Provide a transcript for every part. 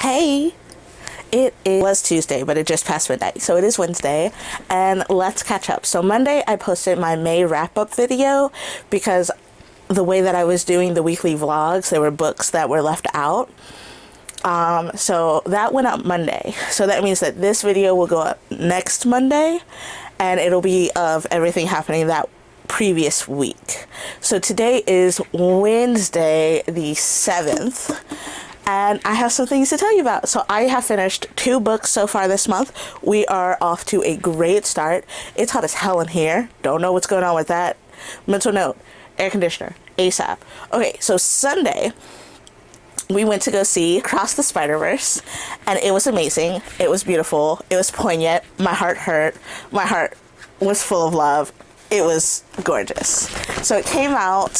Hey, was Tuesday, but it just passed midnight, so it is Wednesday, and let's catch up. So Monday, I posted my May wrap-up video because the way that I was doing the weekly vlogs, there were books that were left out. So that went up Monday. So that means that this video will go up next Monday, and it'll be of everything happening that previous week. So today is Wednesday, the 7th. And I have some things to tell you about. So I have finished 2 books so far this month. We are off to a great start. It's hot as hell in here. Don't know what's going on with that. Mental note, air conditioner, ASAP. Okay, so Sunday, we went to go see Across the Spider-Verse, and it was amazing. It was beautiful. It was poignant. My heart hurt. My heart was full of love. It was gorgeous. So it came out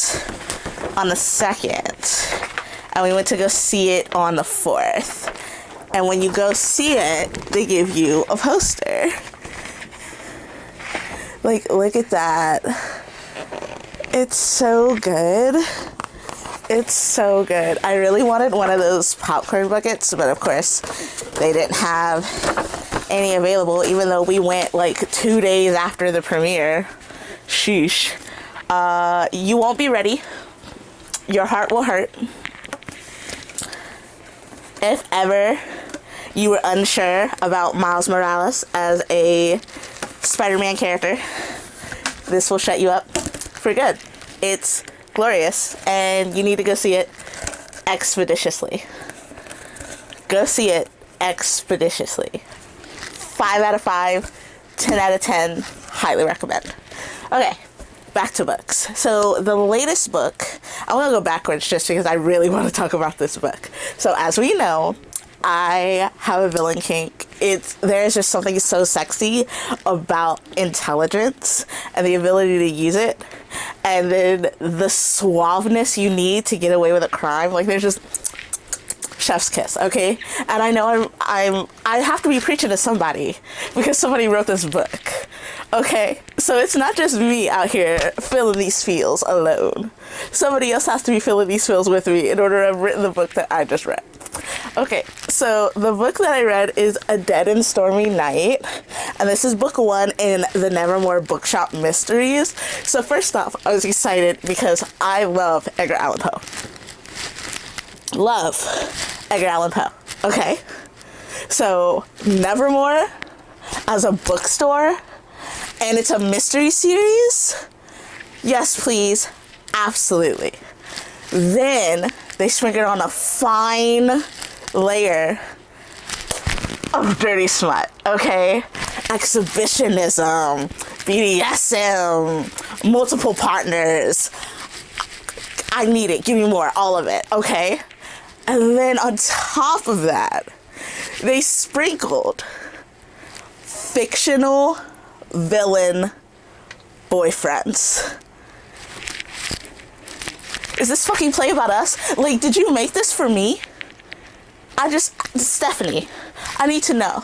on the 2nd. And we went to go see it on the 4th. And when you go see it, they give you a poster. Like, look at that. It's so good. It's so good. I really wanted one of those popcorn buckets, but of course, they didn't have any available, even though we went like 2 days after the premiere. Sheesh. You won't be ready. Your heart will hurt. If ever you were unsure about Miles Morales as a Spider-Man character, this will shut you up for good. It's glorious, and you need to go see it expeditiously. Go see it expeditiously. 5 out of 5, 10 out of 10, highly recommend. Okay, back to books. So the latest book, I want to go backwards just because I really want to talk about this book. So as we know, I have a villain kink. There's just something so sexy about intelligence and the ability to use it, and then the suaveness you need to get away with a crime. Like, there's just chef's kiss, okay? And I know I have to be preaching to somebody because somebody wrote this book. Okay, so it's not just me out here feeling these feels alone. Somebody else has to be feeling these feels with me in order to have written the book that I just read. Okay, so the book that I read is A Dead and Stormy Night, and this is book 1 in the Nevermore Bookshop Mysteries. So first off, I was excited because I love Edgar Allan Poe. Love Edgar Allan Poe, okay? So Nevermore as a bookstore, and it's a mystery series? Yes, please. Absolutely. Then they sprinkle on a fine layer of dirty smut, okay? Exhibitionism, BDSM, multiple partners. I need it. Give me more. All of it, okay? And then on top of that, they sprinkled fictional villain boyfriends. Is this fucking play about us? Like, did you make this for me? Stephanie, I need to know.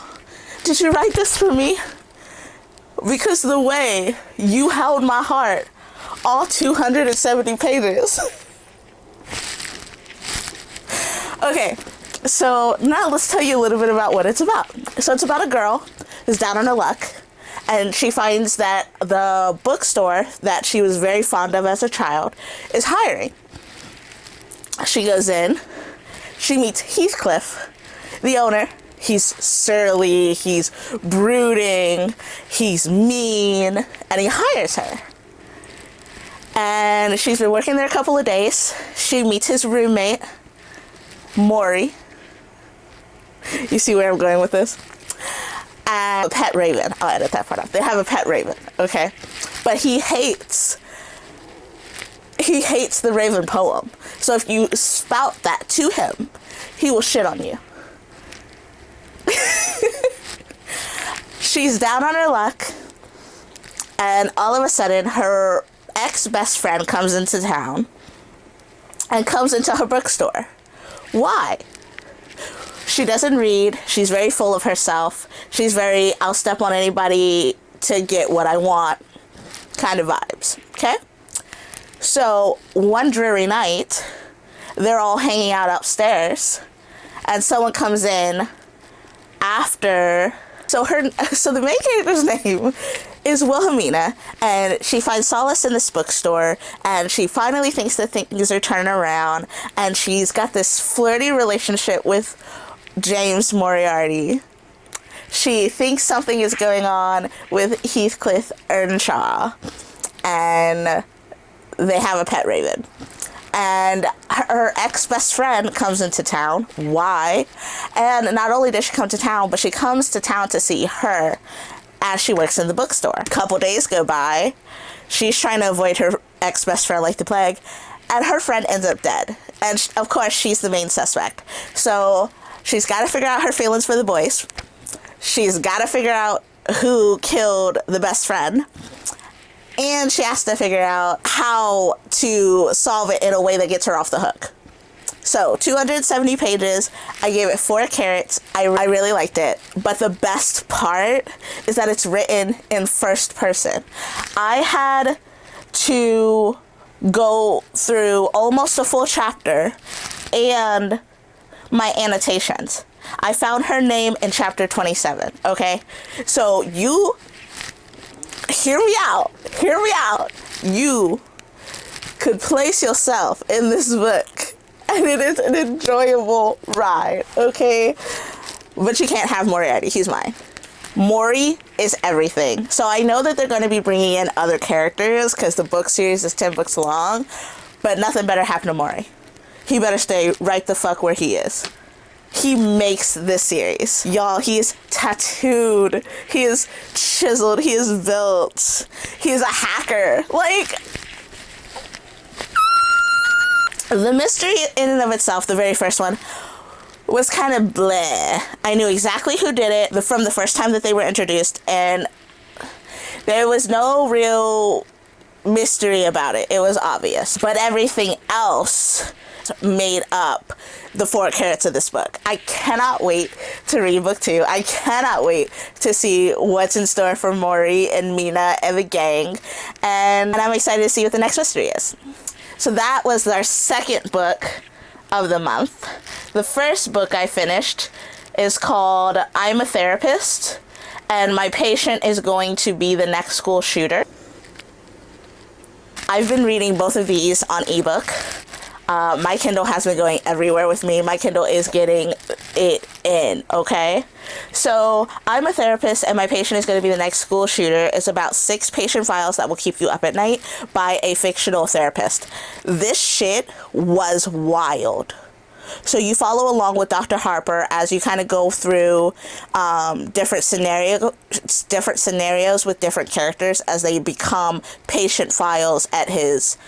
Did you write this for me? Because the way you held my heart all 270 pages. Okay, so now let's tell you a little bit about what it's about. So it's about a girl who's down on her luck, and she finds that the bookstore that she was very fond of as a child is hiring. She goes in, she meets Heathcliff, the owner. He's surly, he's brooding, he's mean, and he hires her. And she's been working there a couple of days. She meets his roommate, Maury. You see where I'm going with this? And a pet raven. I'll edit that part out. They have a pet raven, okay? But he hates the Raven poem. So if you spout that to him, he will shit on you. She's down on her luck, and all of a sudden her ex-best friend comes into town and comes into her bookstore. Why? She doesn't read. She's very full of herself. She's very, I'll step on anybody to get what I want kind of vibes, okay? So one dreary night, they're all hanging out upstairs, and someone comes in after. So the main character's name is Wilhelmina, and she finds solace in this bookstore, and she finally thinks that things are turning around, and she's got this flirty relationship with James Moriarty. She thinks something is going on with Heathcliff Earnshaw, and they have a pet raven. And her ex-best friend comes into town. Why? And not only does she come to town, but she comes to town to see her as she works in the bookstore. A couple days go by. She's trying to avoid her ex-best friend like the plague, and her friend ends up dead. And of course, she's the main suspect. So she's got to figure out her feelings for the boys. She's got to figure out who killed the best friend. And she has to figure out how to solve it in a way that gets her off the hook. So, 270 pages. I gave it 4 carrots. I really liked it. But the best part is that it's written in first person. I had to go through almost a full chapter and my annotations. I found her name in chapter 27, okay? So, you... Hear me out. You could place yourself in this book, and it is an enjoyable ride, okay? But you can't have Moriarty. He's mine. Maury is everything. So I know that they're going to be bringing in other characters because the book series is 10 books long, but nothing better happen to Maury. He better stay right the fuck where he is. He makes this series. Y'all, he is tattooed. He is chiseled. He is built. He is a hacker. Like, the mystery in and of itself, the very first one, was kind of bleh. I knew exactly who did it from the first time that they were introduced, and there was no real mystery about it. It was obvious. But everything else made up the 4 carrots of this book. I cannot wait to read book 2. I cannot wait to see what's in store for Maury and Mina and the gang. And I'm excited to see what the next mystery is. So that was our second book of the month. The first book I finished is called I'm a Therapist, and my patient is going to be the next school shooter. I've been reading both of these on ebook. My Kindle has been going everywhere with me. My Kindle is getting it in, okay? So, I'm a Therapist, and my patient is going to be the next school shooter. It's about 6 patient files that will keep you up at night by a fictional therapist. This shit was wild. So you follow along with Dr. Harper as you kind of go through different scenarios with different characters as they become patient files at his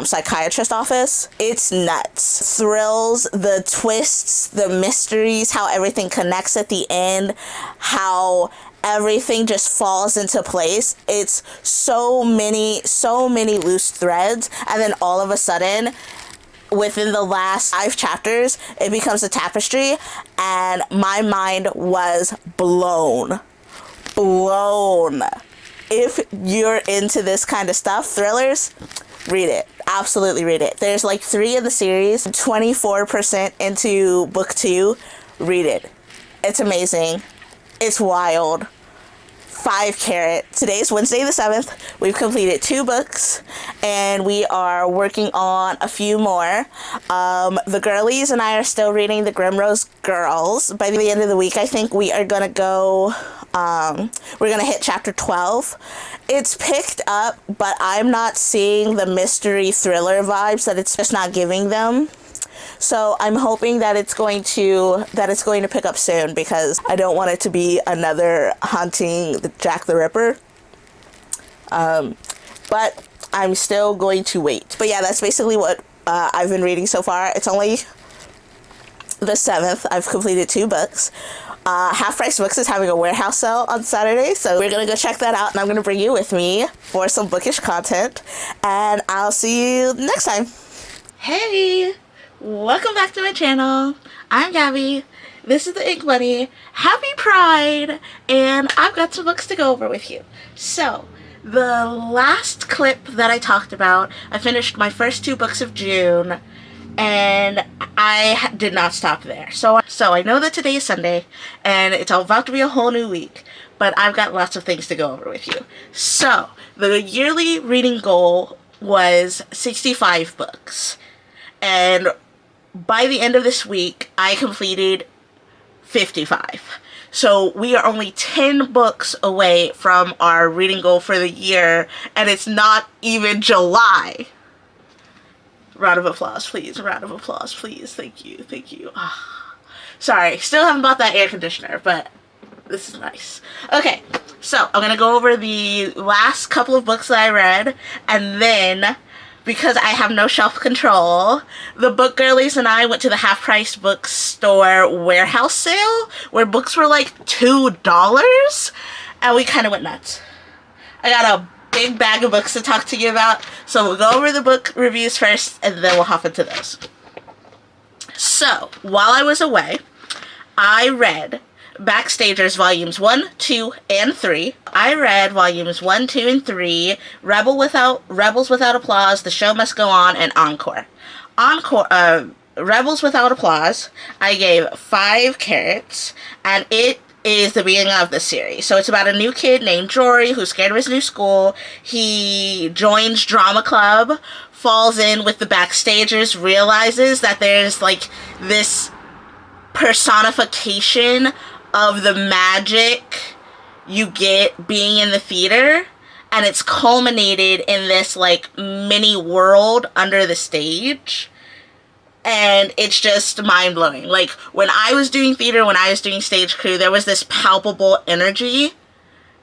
psychiatrist office. It's nuts. Thrills, the twists, the mysteries, how everything connects at the end, how everything just falls into place. It's so many loose threads, and then all of a sudden, within the last 5 chapters, it becomes a tapestry, and my mind was blown. If you're into this kind of stuff, thrillers, read it. Absolutely read it. There's like 3 in the series, 24% into book 2. Read it. It's amazing. It's wild. 5 carat. Today's Wednesday the 7th. We've completed 2 books, and we are working on a few more. The girlies and I are still reading the Grimrose Girls. By the end of the week, I think we are gonna go, we're gonna hit chapter 12. It's picked up, but I'm not seeing the mystery thriller vibes that it's just not giving them. So I'm hoping that it's going to pick up soon, because I don't want it to be another haunting Jack the Ripper. But I'm still going to wait. But yeah, that's basically what I've been reading so far. It's only the 7th. I've completed 2 books. Half Price Books is having a warehouse sale on Saturday, so we're gonna go check that out, and I'm gonna bring you with me for some bookish content, and I'll see you next time. Hey! Welcome back to my channel. I'm Gabby. This is the Ink Bunnie. Happy Pride! And I've got some books to go over with you. So, the last clip that I talked about, I finished my first 2 books of June, And I did not stop there. So I know that today is Sunday, and it's about to be a whole new week, but I've got lots of things to go over with you. So, the yearly reading goal was 65 books. And by the end of this week, I completed 55. So we are only 10 books away from our reading goal for the year, and it's not even July. Round of applause, please. Round of applause, please. Thank you. Thank you. Sorry, still haven't bought that air conditioner, but this is nice. Okay, so I'm going to go over the last couple of books that I read, and then, because I have no self-control, the book girlies and I went to the half-price bookstore warehouse sale, where books were like $2, and we kind of went nuts. I got a big bag of books to talk to you about, so we'll go over the book reviews first, and then we'll hop into those. So, while I was away, I read Backstagers Volumes 1, 2, and 3. I read Volumes 1, 2, and 3, Rebels Without Applause, The Show Must Go On, and Encore. Rebels Without Applause, I gave 5 carrots, and it is the beginning of the series. So it's about a new kid named Jory who's scared of his new school. He joins drama club, falls in with the Backstagers, realizes that there's like this personification of the magic you get being in the theater, and it's culminated in this like mini world under the stage. And it's just mind-blowing. Like, when I was doing theater, when I was doing stage crew, there was this palpable energy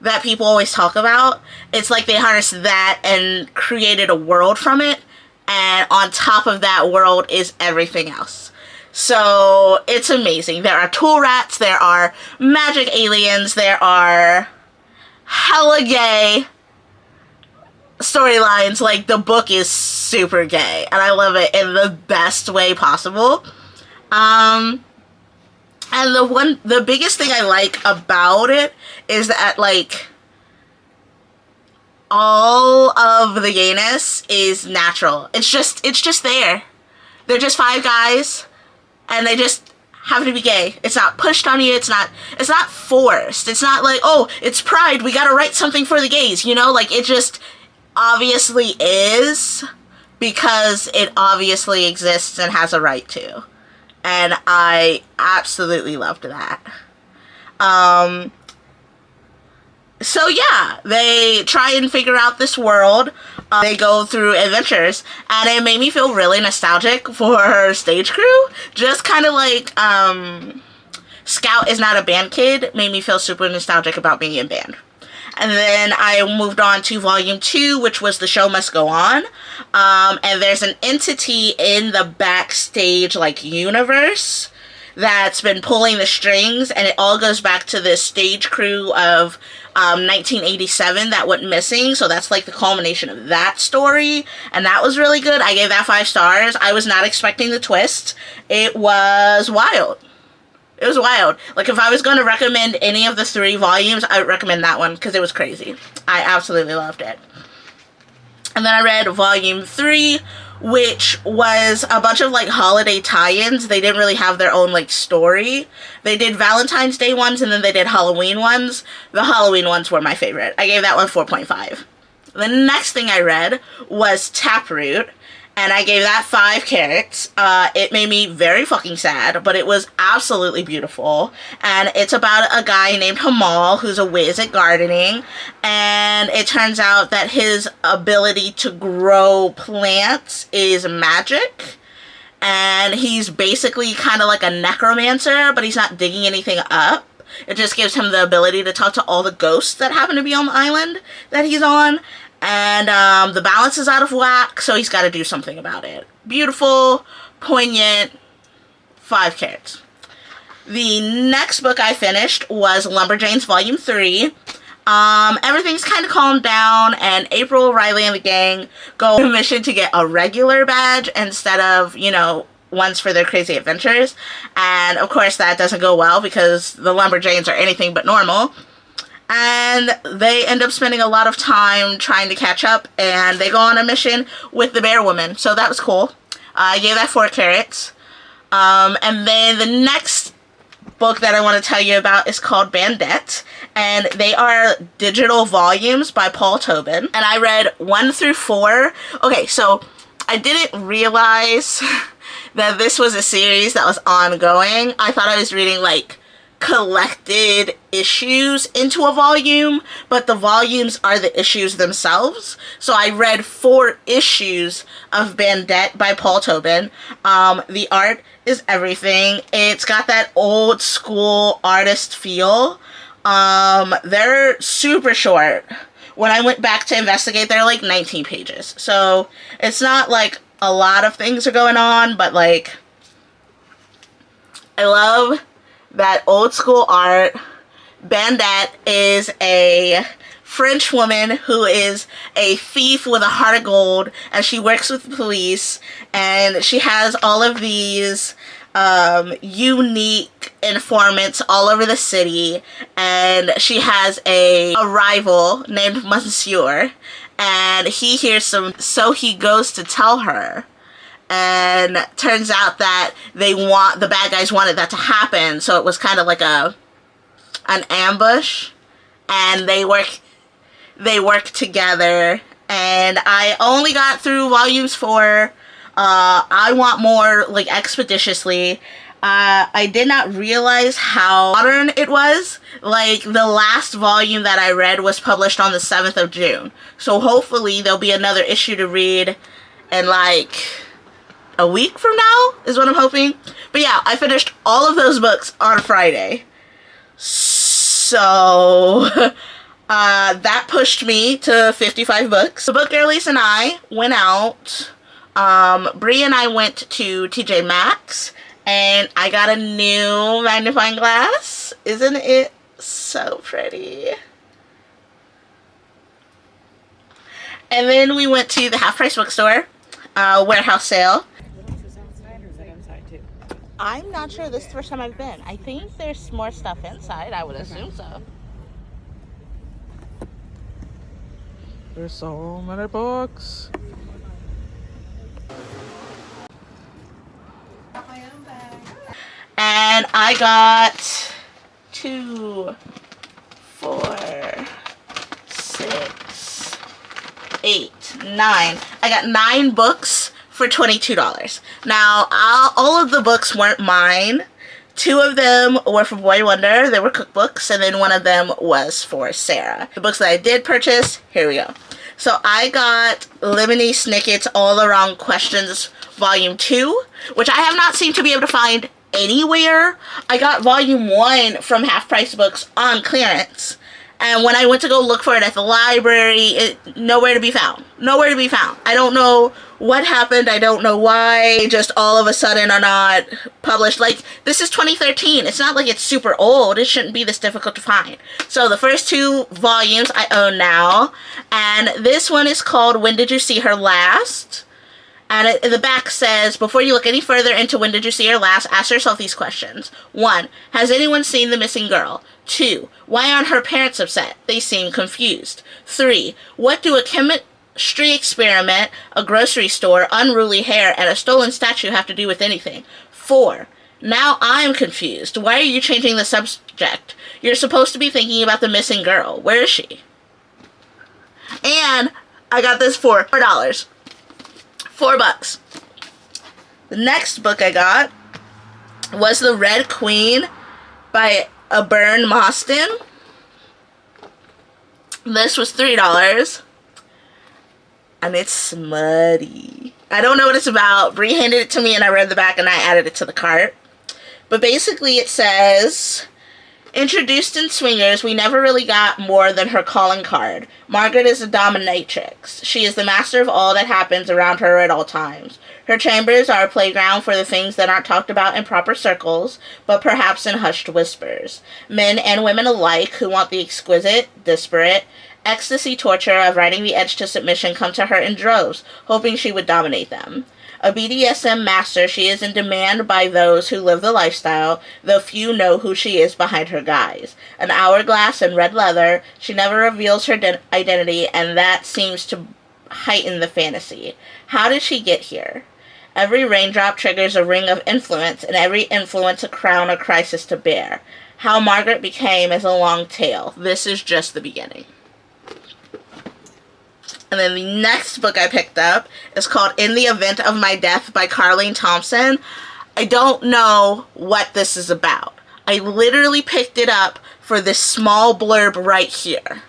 that people always talk about. It's like they harnessed that and created a world from it, and on top of that world is everything else. So, it's amazing. There are tool rats, there are magic aliens, there are hella gay storylines. Like, the book is super gay, and I love it in the best way possible. And the biggest thing I like about it is that, like, all of the gayness is natural. It's just there. They're just 5 guys, and they just happen to be gay. It's not pushed on you. It's not forced. It's not like, oh, it's Pride, we gotta write something for the gays, you know? Like, it just obviously is, because it obviously exists and has a right to. And I absolutely loved that. So yeah, they try and figure out this world. They go through adventures, and it made me feel really nostalgic for Stage Crew. Just kind of like, Scout is Not a Band Kid made me feel super nostalgic about being in band. And then I moved on to Volume 2, which was The Show Must Go On. And there's an entity in the Backstage, like, universe that's been pulling the strings, and it all goes back to this stage crew of 1987 that went missing. So that's like the culmination of that story, and that was really good. I gave that 5 stars. I was not expecting the twist. It was wild. It was wild. Like, if I was going to recommend any of the 3 volumes, I would recommend that one, because it was crazy. I absolutely loved it. And then I read Volume 3, which was a bunch of, like, holiday tie-ins. They didn't really have their own, like, story. They did Valentine's Day ones, and then they did Halloween ones. The Halloween ones were my favorite. I gave that one 4.5. The next thing I read was Taproot, and I gave that 5 carrots. It made me very fucking sad, but it was absolutely beautiful. And it's about a guy named Hamal who's a whiz at gardening. And it turns out that his ability to grow plants is magic. And he's basically kind of like a necromancer, but he's not digging anything up. It just gives him the ability to talk to all the ghosts that happen to be on the island that he's on. And the balance is out of whack, so he's got to do something about it. Beautiful, poignant, 5 carrots. The next book I finished was Lumberjanes Volume 3. Everything's kind of calmed down, and April, Riley, and the gang go on a mission to get a regular badge instead of, you know, ones for their crazy adventures. And, of course, that doesn't go well because the Lumberjanes are anything but normal. And they end up spending a lot of time trying to catch up, and they go on a mission with the Bear Woman, so that was cool. I gave that 4 carrots. And then the next book that I want to tell you about is called Bandette, and they are digital volumes by Paul Tobin, and I read 1 through 4. Okay, so I didn't realize that this was a series that was ongoing. I thought I was reading like collected issues into a volume, but the volumes are the issues themselves. So I read 4 issues of Bandette by Paul Tobin. The art is everything. It's got that old school artist feel. They're super short. When I went back to investigate, they're like 19 pages. So it's not like a lot of things are going on, but like I love that old school art. Bandette is a French woman who is a thief with a heart of gold, and she works with the police, and she has all of these unique informants all over the city, and she has a rival named Monsieur, and he hears some, so he goes to tell her. And turns out that the bad guys wanted that to happen, so it was kind of like an ambush, and they work together. And I only got through volumes 4. I want more, like, expeditiously. I did not realize how modern it was. Like, the last volume that I read was published on the 7th of June, so hopefully there'll be another issue to read in like a week from now is what I'm hoping. But yeah, I finished all of those books on Friday. So that pushed me to 55 books. The book girlies and I went out. Bree and I went to TJ Maxx, and I got a new magnifying glass. Isn't it so pretty? And then we went to the Half Price bookstore, warehouse sale. I'm not sure. This is the first time I've been. I think there's more stuff inside. I would assume so. There's so many books. And I got 2, 4, 6, 8, 9. I got 9 books for $22. Now, all of the books weren't mine. 2 of them were for Boy Wonder. They were cookbooks, and then 1 of them was for Sarah. The books that I did purchase, here we go. So I got Lemony Snicket's All the Wrong Questions Volume 2, which I have not seemed to be able to find anywhere. I got Volume 1 from Half Price Books on clearance. And when I went to go look for it at the library, nowhere to be found. Nowhere to be found. I don't know what happened. I don't know why. Just all of a sudden are not published. Like, this is 2013. It's not like it's super old. It shouldn't be this difficult to find. So the first 2 volumes I own now. And this one is called When Did You See Her Last? And in the back says, before you look any further into When Did You See Her Last, ask yourself these questions. 1. Has anyone seen the missing girl? 2. Why aren't her parents upset? They seem confused. 3. What do a chemistry experiment, a grocery store, unruly hair, and a stolen statue have to do with anything? 4. Now I'm confused. Why are you changing the subject? You're supposed to be thinking about the missing girl. Where is she? And I got this for $4. $4. The next book I got was The Red Queen by Byrne Mostyn. This was $3. And it's smutty. I don't know what it's about. Bree handed it to me and I read the back and I added it to the cart. But basically it says, introduced in Swingers, we never really got more than her calling card. Margaret is a dominatrix. She is the master of all that happens around her at all times. Her chambers are a playground for the things that aren't talked about in proper circles, but perhaps in hushed whispers. Men and women alike who want the exquisite, disparate, ecstasy torture of riding the edge to submission come to her in droves, hoping she would dominate them. A BDSM master, she is in demand by those who live the lifestyle, though few know who she is behind her guise. An hourglass and red leather, she never reveals her identity, and that seems to heighten the fantasy. How did she get here? Every raindrop triggers a ring of influence, and every influence a crown or crisis to bear. How Margaret became is a long tale. This is just the beginning. And then the next book I picked up is called In the Event of My Death by Carleen Thompson. I don't know what this is about. I literally picked it up for this small blurb right here.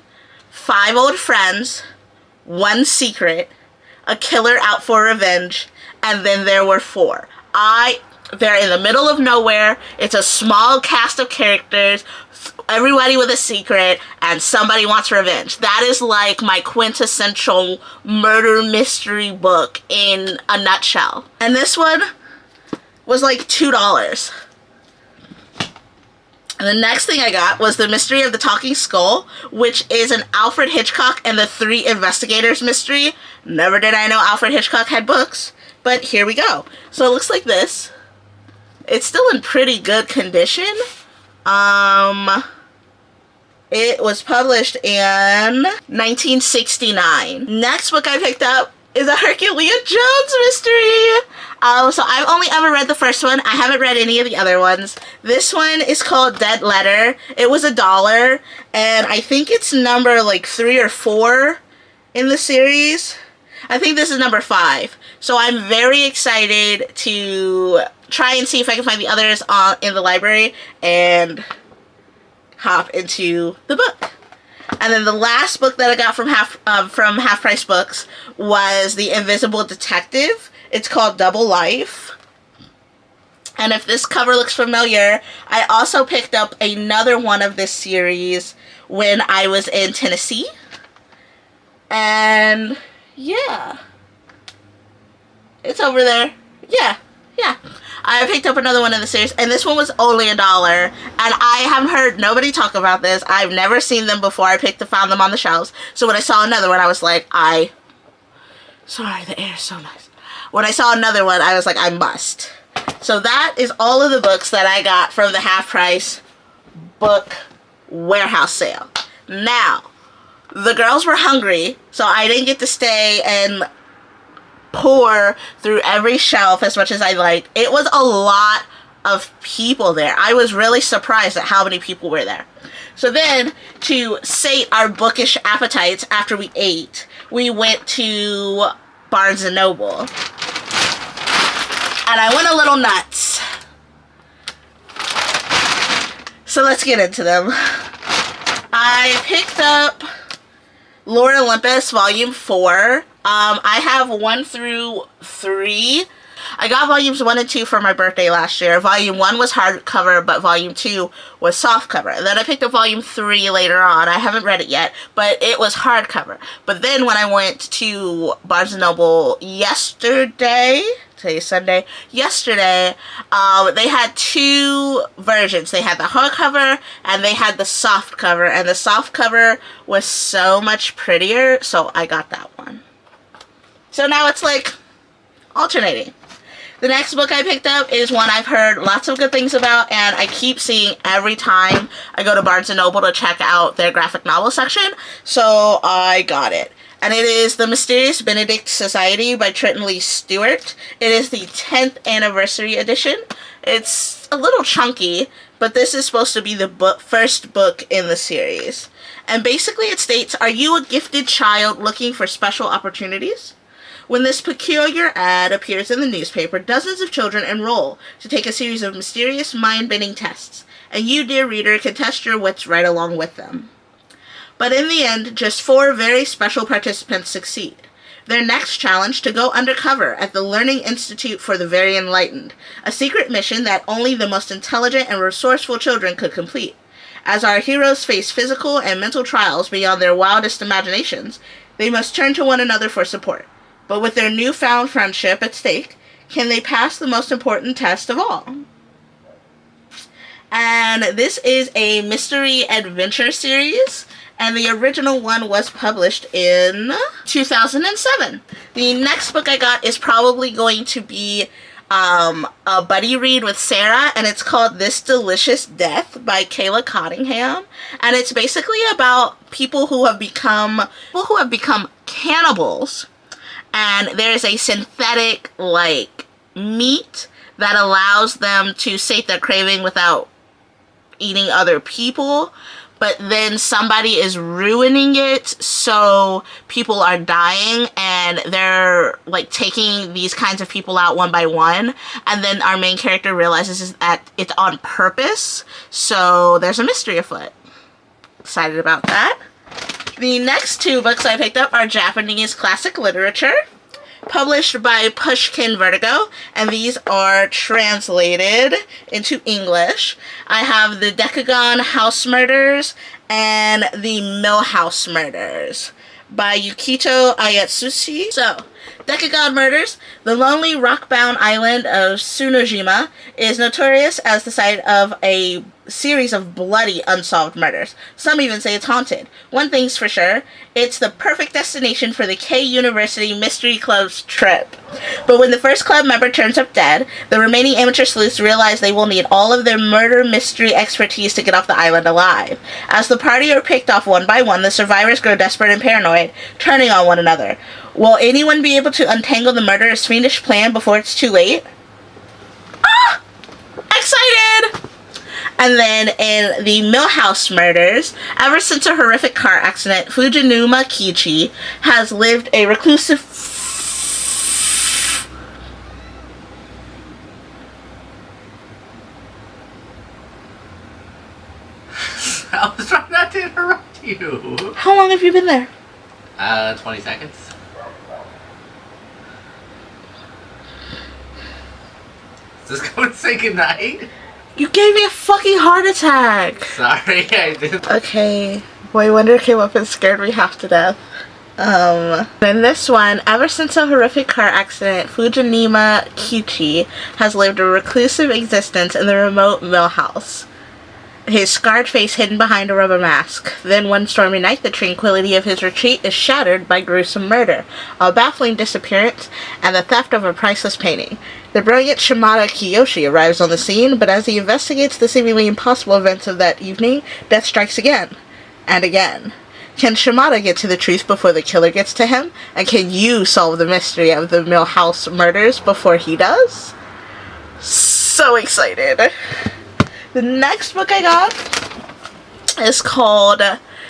5 old friends, 1 secret, a killer out for revenge, and then there were 4. They're in the middle of nowhere. It's a small cast of characters, everybody with a secret, and somebody wants revenge. That is like my quintessential murder mystery book in a nutshell. And this one was like $2. And the next thing I got was The Mystery of the Talking Skull, which is an Alfred Hitchcock and the 3 Investigators mystery. Never did I know Alfred Hitchcock had books, but here we go. So it looks like this. It's still in pretty good condition. It was published in 1969. Next book I picked up is a Hercules Jones mystery. So I've only ever read the first one. I haven't read any of the other ones. This one is called Dead Letter. It was $1, and I think it's number like 3 or 4 in the series. I think this is number 5. So I'm very excited to try and see if I can find the others in the library and hop into the book. And then the last book that I got from Half Price Books was The Invisible Detective. It's called Double Life. And if this cover looks familiar, I also picked up another one of this series when I was in Tennessee. And yeah, it's over there. Yeah. I picked up another one in the series, and this one was only $1. And I haven't heard nobody talk about this. I've never seen them before. I found them on the shelves. So when I saw another one, I was like, sorry, the air is so nice. When I saw another one, I was like, I must. So that is all of the books that I got from the Half Price Book Warehouse sale. Now, the girls were hungry, so I didn't get to stay and pour through every shelf as much as I liked. It was a lot of people there. I was really surprised at how many people were there. So then, to sate our bookish appetites after we ate, we went to Barnes & Noble. And I went a little nuts. So let's get into them. I picked up Lord Olympus Volume 4. I have 1 through 3. I got volumes 1 and 2 for my birthday last year. Volume 1 was hardcover, but volume 2 was softcover. And then I picked up volume 3 later on. I haven't read it yet, but it was hardcover. But then when I went to Barnes & Noble yesterday, today's Sunday, yesterday, they had 2 versions. They had the hardcover and they had the softcover. And the softcover was so much prettier, so I got that one. So now it's like alternating. The next book I picked up is one I've heard lots of good things about, and I keep seeing every time I go to Barnes & Noble to check out their graphic novel section, so I got it. And it is The Mysterious Benedict Society by Trenton Lee Stewart. It is the 10th anniversary edition. It's a little chunky, but this is supposed to be the first book in the series. And basically it states, are you a gifted child looking for special opportunities? When this peculiar ad appears in the newspaper, dozens of children enroll to take a series of mysterious, mind-bending tests, and you, dear reader, can test your wits right along with them. But in the end, just 4 very special participants succeed. Their next challenge, to go undercover at the Learning Institute for the Very Enlightened, a secret mission that only the most intelligent and resourceful children could complete. As our heroes face physical and mental trials beyond their wildest imaginations, they must turn to one another for support. But with their newfound friendship at stake, can they pass the most important test of all? And this is a mystery adventure series, and the original one was published in 2007. The next book I got is probably going to be a buddy read with Sarah, and it's called This Delicious Death by Kayla Cottingham. And it's basically about people who have become cannibals. And there's a synthetic, like, meat that allows them to sate their craving without eating other people, but then somebody is ruining it, so people are dying, and they're like taking these kinds of people out one by one, and then our main character realizes that it's on purpose, so there's a mystery afoot. Excited about that. The next two books I picked up are Japanese classic literature, published by Pushkin Vertigo, and these are translated into English. I have the Decagon House Murders and the Millhouse Murders by Yukito Ayatsushi. So, Decagon Murders. The lonely rock-bound island of Tsunojima is notorious as the site of a series of bloody unsolved murders. Some even say it's haunted. One thing's for sure, it's the perfect destination for the K University Mystery Club's trip. But when the first club member turns up dead, the remaining amateur sleuths realize they will need all of their murder mystery expertise to get off the island alive. As the party are picked off one by one, the survivors grow desperate and paranoid, turning on one another. Will anyone be able to untangle the murderous fiendish plan before it's too late? Ah! Excited! And then in the Millhouse Murders, ever since a horrific car accident, Fujinuma Kichi has lived a reclusive... I was trying not to interrupt you. How long have you been there? 20 seconds. Is this going to say goodnight? You gave me a fucking heart attack. Sorry, I didn't. Okay. Boy Wonder came up and scared me half to death. In this one, ever since a horrific car accident, Fujinuma Kichi has lived a reclusive existence in the remote mill house, his scarred face hidden behind a rubber mask. Then one stormy night, the tranquility of his retreat is shattered by gruesome murder, a baffling disappearance, and the theft of a priceless painting. The brilliant Shimada Kiyoshi arrives on the scene, but as he investigates the seemingly impossible events of that evening, death strikes again and again. Can Shimada get to the truth before the killer gets to him? And can you solve the mystery of the Millhouse Murders before he does? So excited. The next book I got is called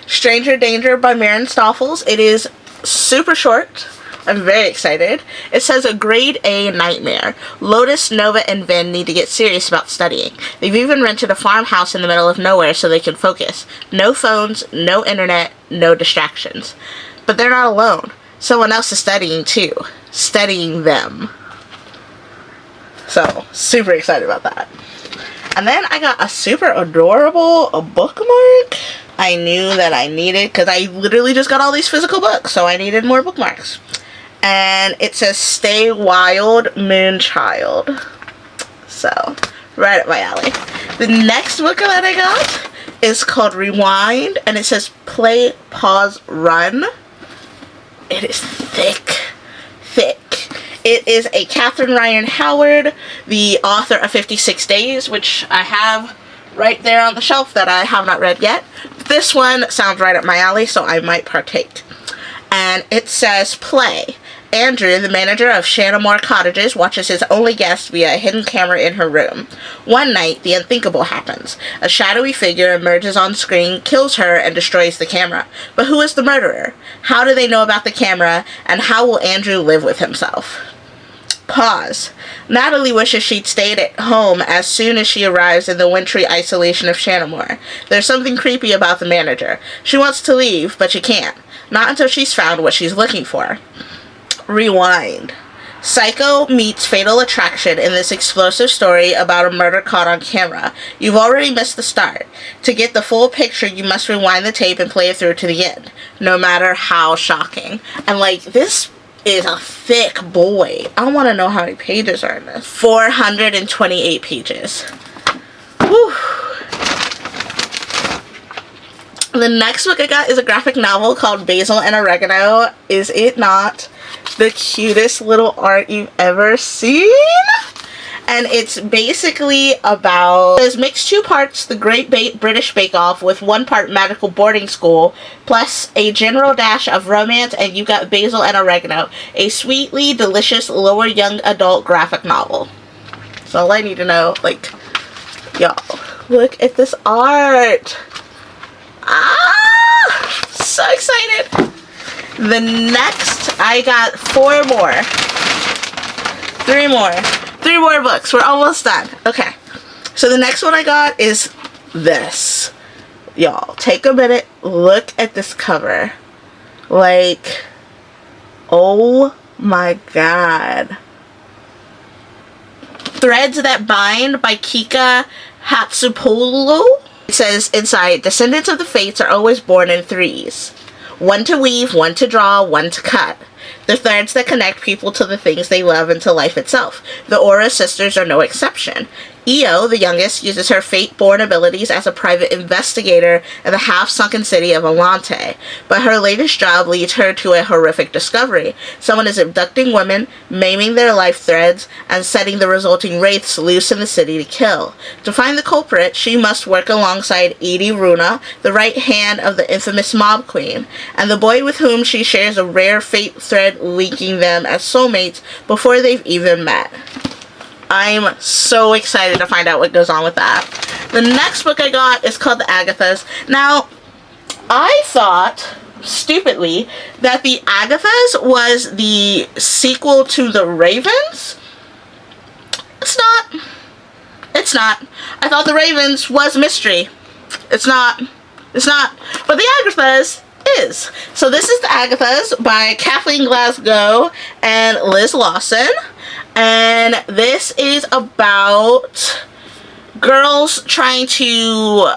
Stranger Danger by Maren Stoffels. It is super short. I'm very excited. It says a grade A nightmare. Lotus, Nova, and Vin need to get serious about studying. They've even rented a farmhouse in the middle of nowhere so they can focus. No phones, no internet, no distractions. But they're not alone. Someone else is studying too. Studying them. So, super excited about that. And then I got a super adorable bookmark I knew that I needed, because I literally just got all these physical books, so I needed more bookmarks. And it says Stay Wild, Moonchild. So, right up my alley. The next book that I got is called Rewind, and it says Play, Pause, Run. It is thick. It is a Catherine Ryan Howard, the author of 56 Days, which I have right there on the shelf that I have not read yet. This one sounds right up my alley, so I might partake. And it says Play. Andrew, the manager of Shannamore Cottages, watches his only guest via a hidden camera in her room. One night, the unthinkable happens. A shadowy figure emerges on screen, kills her, and destroys the camera. But who is the murderer? How do they know about the camera? And how will Andrew live with himself? Pause. Natalie wishes she'd stayed at home as soon as she arrives in the wintry isolation of Shannamore. There's something creepy about the manager. She wants to leave, but she can't. Not until she's found what she's looking for. Rewind. Psycho meets Fatal Attraction in this explosive story about a murder caught on camera. You've already missed the start. To get the full picture, you must rewind the tape and play it through to the end, no matter how shocking. And like, this is a thick boy. I want to know how many pages are in this. 428 pages. Whew. The next book I got is a graphic novel called Basil and Oregano. Is it not the cutest little art you've ever seen? and it's basically about, it's mixed 2 parts the Great British Bake Off with 1 part magical boarding school, plus a general dash of romance, and you got basil and oregano, a sweetly delicious lower young adult graphic novel. So all I need to know, like, y'all, look at this art. Ah, so excited. The next, I got 4 more. 3 more. 3 more books. We're almost done. Okay. So the next one I got is this. Y'all, take a minute. Look at this cover. Like, oh my god. Threads That Bind by Kika Hatsupoulou. It says inside, descendants of the fates are always born in 3s. 1 to weave, 1 to draw, 1 to cut. The threads that connect people to the things they love and to life itself. The Aura sisters are no exception. Io, the youngest, uses her fate-born abilities as a private investigator in the half-sunken city of Alante, but her latest job leads her to a horrific discovery. Someone is abducting women, maiming their life threads, and setting the resulting wraiths loose in the city to kill. To find the culprit, she must work alongside Edie Runa, the right hand of the infamous Mob Queen, and the boy with whom she shares a rare fate thread linking them as soulmates before they've even met. I'm so excited to find out what goes on with that. The next book I got is called The Agathas. Now, I thought, stupidly, that The Agathas was the sequel to The Ravens. It's not. It's not. I thought The Ravens was mystery. It's not. It's not. But The Agathas is. So this is The Agathas by Kathleen Glasgow and Liz Lawson. And this is about girls trying to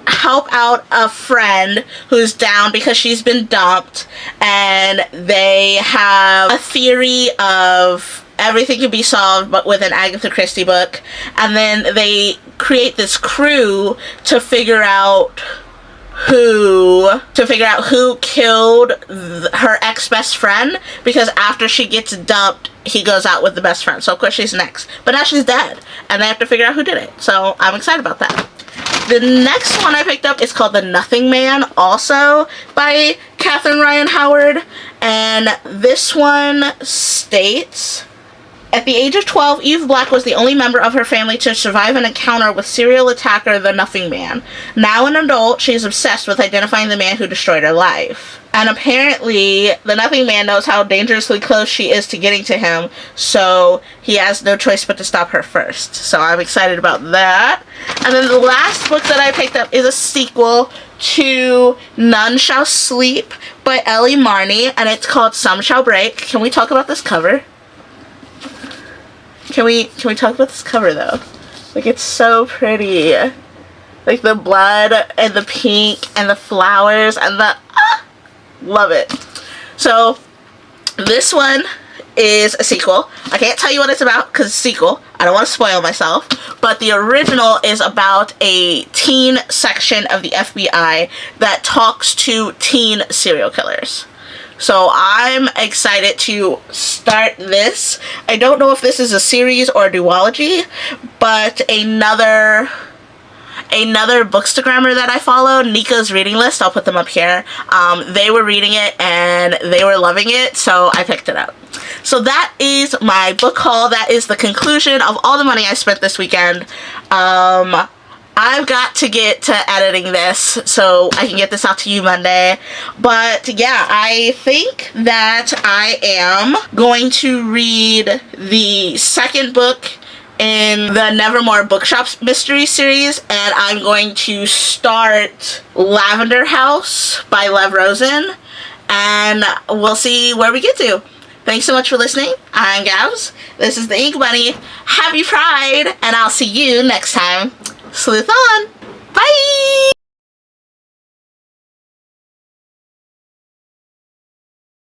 help out a friend who's down because she's been dumped, and they have a theory of everything can be solved but with an Agatha Christie book, and then they create this crew to figure out who killed her ex-best friend, because after she gets dumped, he goes out with the best friend. So of course she's next. But now she's dead, and they have to figure out who did it. So I'm excited about that. The next one I picked up is called The Nothing Man, also by Catherine Ryan Howard. And this one states, at the age of 12, Eve Black was the only member of her family to survive an encounter with serial attacker the Nothing Man. Now an adult, she is obsessed with identifying the man who destroyed her life. And apparently, the Nothing Man knows how dangerously close she is to getting to him, so he has no choice but to stop her first. So I'm excited about that. And then the last book that I picked up is a sequel to None Shall Sleep by Ellie Marney, and it's called Some Shall Break. Can we talk about this cover? Can we talk about this cover, though? Like, it's so pretty. Like, the blood and the pink and the flowers and the... love it. So, this one is a sequel. I can't tell you what it's about because it's a sequel. I don't want to spoil myself. But the original is about a teen section of the FBI that talks to teen serial killers. So I'm excited to start this. I don't know if this is a series or a duology, but another bookstagrammer that I follow, Nika's Reading List, I'll put them up here, they were reading it and they were loving it, so I picked it up. So that is my book haul. That is the conclusion of all the money I spent this weekend. I've got to get to editing this so I can get this out to you Monday. But yeah, I think that I am going to read the second book in the Nevermore Bookshops mystery series, and I'm going to start Lavender House by Lev Rosen, and we'll see where we get to. Thanks so much for listening. I'm Gabs. This is the Ink Bunny. Happy Pride, and I'll see you next time. Sleuth on!